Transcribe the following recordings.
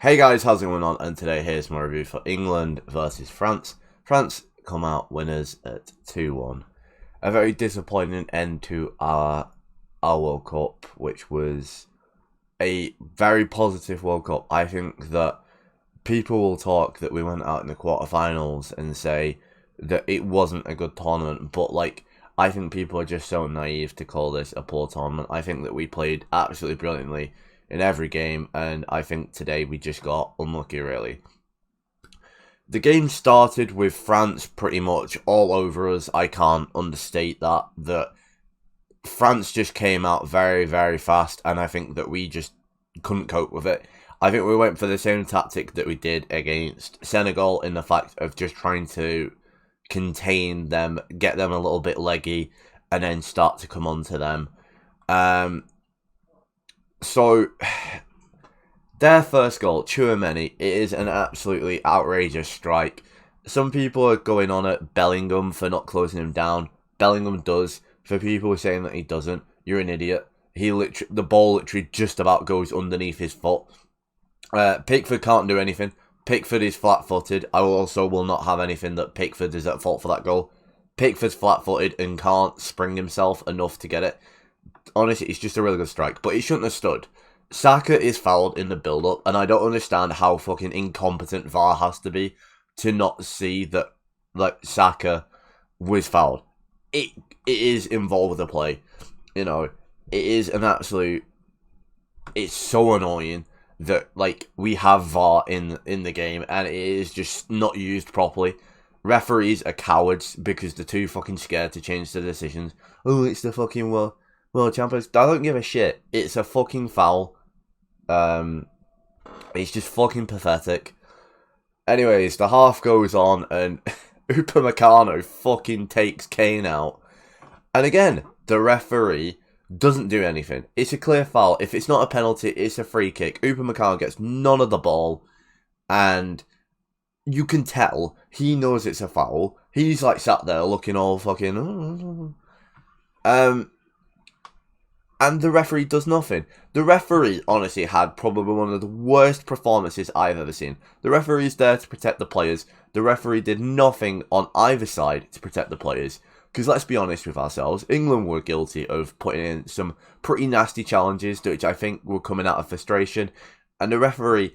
Hey guys, how's it going on? And today here's my review for England versus France. France come out winners at 2-1. A very disappointing end to our World Cup, which was a very positive World Cup. I think that people will talk that we went out in the quarterfinals and say that it wasn't a good tournament, but I think people are just so naive to call this a poor tournament. I think that we played absolutely brilliantly in every game, and I think today we just got unlucky, really. The game started with France pretty much all over us. I can't understate that France just came out very, very fast, and I think that we just couldn't cope with it. I think we went for the same tactic that we did against Senegal, in the fact of just trying to contain them, get them a little bit leggy, and then start to come on to them. So, their first goal, Tchouaméni, it is an absolutely outrageous strike. Some people are going on at Bellingham for not closing him down. Bellingham does. For people saying that he doesn't, you're an idiot. The ball literally just about goes underneath his foot. Pickford can't do anything. Pickford is flat-footed. I will not have anything that Pickford is at fault for that goal. Pickford's flat-footed and can't spring himself enough to get it. Honestly, it's just a really good strike, but it shouldn't have stood. Saka is fouled in the build-up, and I don't understand how fucking incompetent VAR has to be to not see that Saka was fouled. It is involved with the play. You know, it is an absolute... It's so annoying that we have VAR in the game and it is just not used properly. Referees are cowards because they're too fucking scared to change the decisions. Oh, it's the fucking world champions. I don't give a shit. It's a fucking foul. It's just fucking pathetic. Anyways, the half goes on and Upamecano fucking takes Kane out. And again, the referee doesn't do anything. It's a clear foul. If it's not a penalty, it's a free kick. Upamecano gets none of the ball, and you can tell he knows it's a foul. He's sat there looking all fucking... And the referee does nothing. The referee, honestly, had probably one of the worst performances I've ever seen. The referee's there to protect the players. The referee did nothing on either side to protect the players. Because let's be honest with ourselves, England were guilty of putting in some pretty nasty challenges, which I think were coming out of frustration. And the referee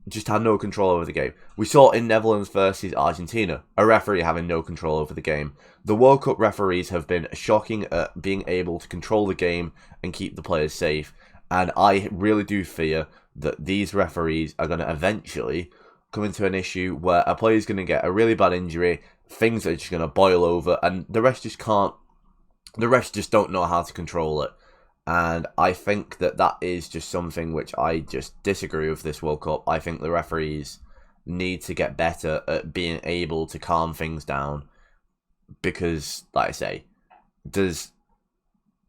just had no control over the game. We saw in Netherlands versus Argentina, a referee having no control over the game. The World Cup referees have been shocking at being able to control the game and keep the players safe. And I really do fear that these referees are going to eventually come into an issue where a player is going to get a really bad injury, things are just going to boil over, and the refs just don't know how to control it. And I think that is just something which I just disagree with this World Cup. I think the referees need to get better at being able to calm things down. Because, like I say, there's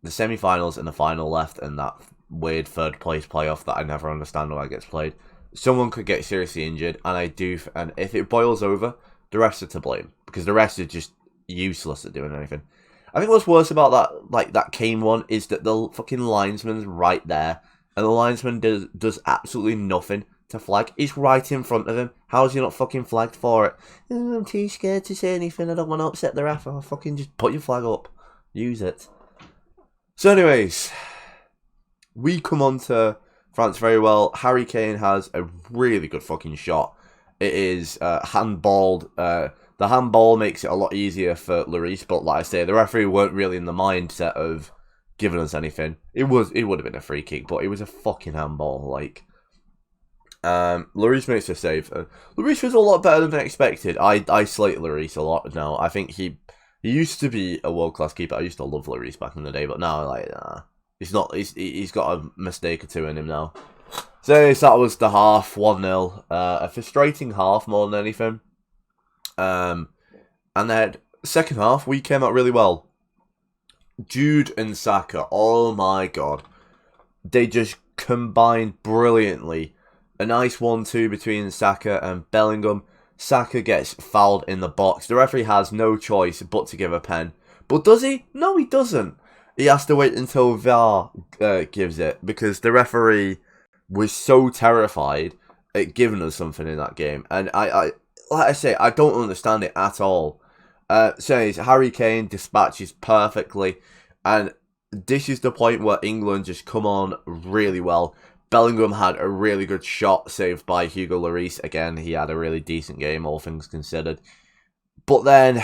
the semi-finals and the final left, and that weird third place playoff that I never understand why it gets played. Someone could get seriously injured, and if it boils over, the rest are to blame. Because the rest are just useless at doing anything. I think what's worse about that Kane one is that the fucking linesman's right there, and the linesman does absolutely nothing to flag. He's right in front of him. How is he not fucking flagged for it? Oh, I'm too scared to say anything. I don't want to upset the ref. I'll fucking just put your flag up. Use it. So anyways, we come on to France very well. Harry Kane has a really good fucking shot. It is handballed. The handball makes it a lot easier for Lloris, but like I say, the referee weren't really in the mindset of giving us anything. It would have been a free kick, but it was a fucking handball. Lloris makes a save. Lloris was a lot better than I expected. I slate Lloris a lot now. I think he used to be a world class keeper. I used to love Lloris back in the day, but now he's not. He's got a mistake or two in him now. So anyways, that was the half, 1-0. A frustrating half more than anything. And then second half, we came out really well. Jude and Saka, oh my god. They just combined brilliantly. A nice 1-2 between Saka and Bellingham. Saka gets fouled in the box. The referee has no choice but to give a pen. But does he? No, he doesn't. He has to wait until VAR gives it, because the referee was so terrified given us something in that game. And I like I say, I don't understand it at all. So Harry Kane dispatches perfectly, and this is the point where England just come on really well. Bellingham had a really good shot saved by Hugo Lloris. Again, he had a really decent game, all things considered. But then,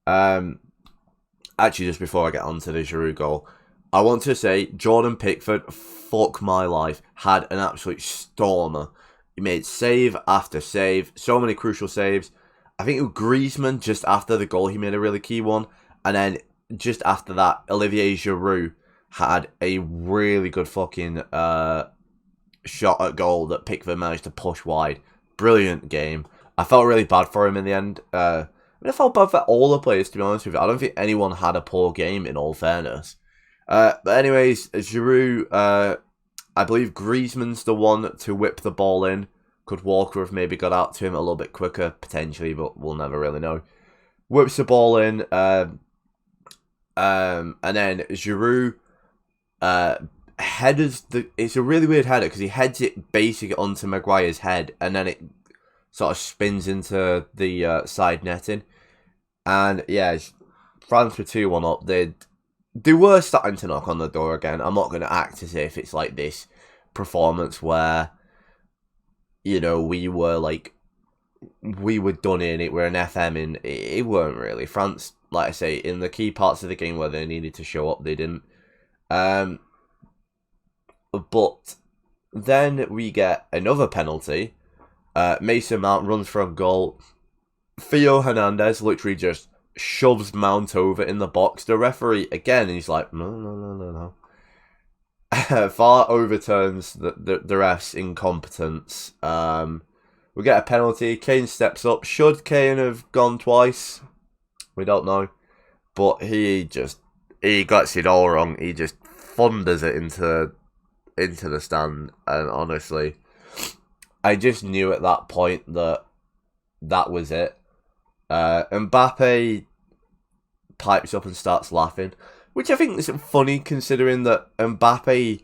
actually, just before I get onto the Giroud goal, I want to say Jordan Pickford, fuck my life, had an absolute stormer. He made save after save, so many crucial saves. I think it was Griezmann just after the goal, he made a really key one. And then just after that, Olivier Giroud had a really good fucking shot at goal that Pickford managed to push wide. Brilliant game. I felt really bad for him in the end. I felt bad for all the players, to be honest with you. I don't think anyone had a poor game, in all fairness. But anyways, Giroud, I believe Griezmann's the one to whip the ball in. Could Walker have maybe got out to him a little bit quicker, potentially, but we'll never really know. Whips the ball in, and then Giroud headers it's a really weird header because he heads it basically onto Maguire's head, and then it sort of spins into the side netting. And yeah, France were 2-1 up. They were starting to knock on the door again. I'm not going to act as if it's like this performance where, you know, we were done in it. We're an FM in. It weren't really. France, like I say, in the key parts of the game where they needed to show up, they didn't. But then we get another penalty. Mason Mount runs for a goal. Theo Hernandez literally just shoves Mount over in the box. The referee, again, he's like, no. VAR overturns the ref's incompetence. We get a penalty. Kane steps up. Should Kane have gone twice? We don't know. But he gets it all wrong. He just thunders it into the stand. And honestly, I just knew at that point that was it. Mbappe pipes up and starts laughing, which I think is funny considering that Mbappe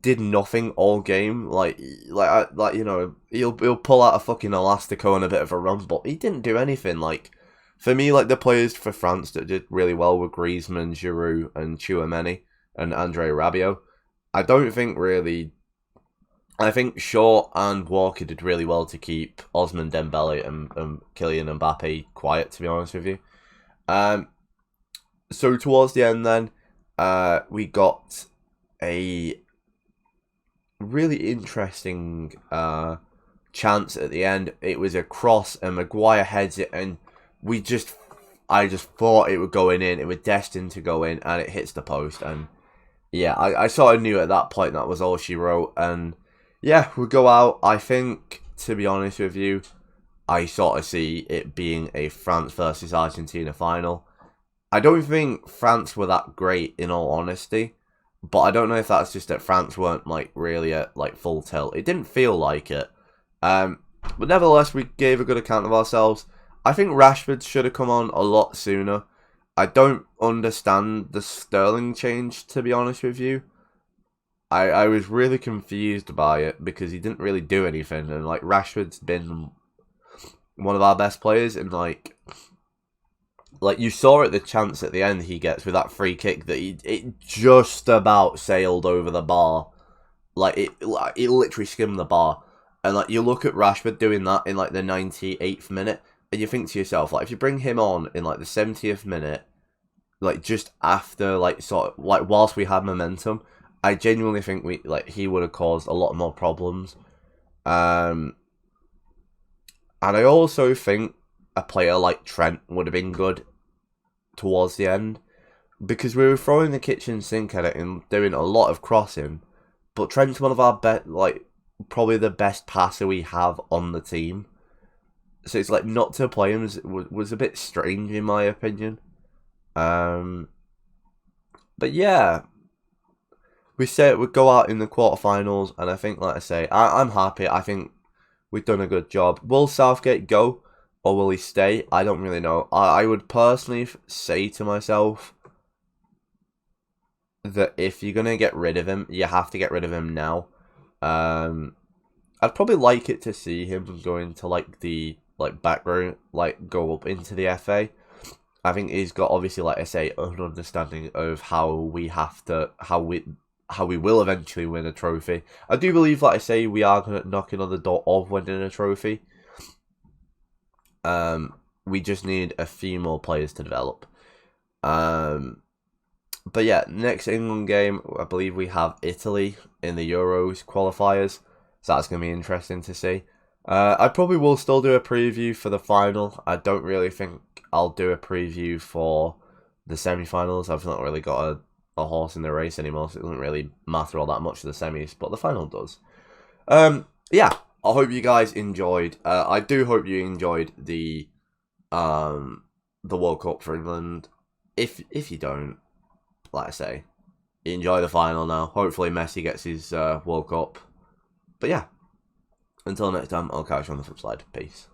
did nothing all game. Like you know, he'll pull out a fucking elastico and a bit of a run, but he didn't do anything. Like, for me, like the players for France that did really well were Griezmann, Giroud, and Tchouaméni and Andre Rabiot. I don't think really. I think Shaw and Walker did really well to keep Ousmane Dembele and Kylian Mbappe quiet, to be honest with you. So towards the end then, we got a really interesting chance at the end. It was a cross and Maguire heads it, and I just thought it would go in. It was destined to go in, and it hits the post. And yeah, I sort of knew at that point that was all she wrote. And yeah, we go out. I think, to be honest with you, I sort of see it being a France versus Argentina final. I don't think France were that great, in all honesty, but I don't know if that's just that France weren't like really at like full tilt. It didn't feel like it. But nevertheless, we gave a good account of ourselves. I think Rashford should have come on a lot sooner. I don't understand the Sterling change, to be honest with you. I was really confused by it because he didn't really do anything, and like Rashford's been one of our best players, and like you saw at the chance at the end he gets with that free kick that it just about sailed over the bar, it literally skimmed the bar, and like you look at Rashford doing that in like the 98th minute, and you think to yourself, like, if you bring him on in like the 70th minute, like just after like sort of like whilst we had momentum, I genuinely think he would have caused a lot more problems. And I also think a player like Trent would have been good towards the end, because we were throwing the kitchen sink at it and doing a lot of crossing, but Trent's one of our probably the best passer we have on the team. So it's like not to play him was a bit strange in my opinion. But yeah, we said we'd go out in the quarterfinals, and I think, like I say, I'm happy. I think we've done a good job. Will Southgate go, or will he stay? I don't really know. I would personally say to myself that if you're going to get rid of him, you have to get rid of him now. I'd probably like it to see him go into like the background, like go up into the FA. I think he's got obviously, like I say, an understanding of how we will eventually win a trophy. I do believe, like I say, we are knocking on the door of winning a trophy. We just need a few more players to develop. But yeah, next England game, I believe we have Italy in the Euros qualifiers. So that's going to be interesting to see. I probably will still do a preview for the final. I don't really think I'll do a preview for the semi-finals. I've not really got a horse in the race anymore, so it doesn't really matter all that much for the semis, but the final does. Yeah, I hope you guys enjoyed. I do hope you enjoyed the World Cup for England. If you don't, like I say, enjoy the final now. Hopefully Messi gets his World Cup. But yeah, until next time, I'll catch you on the flip side. Peace.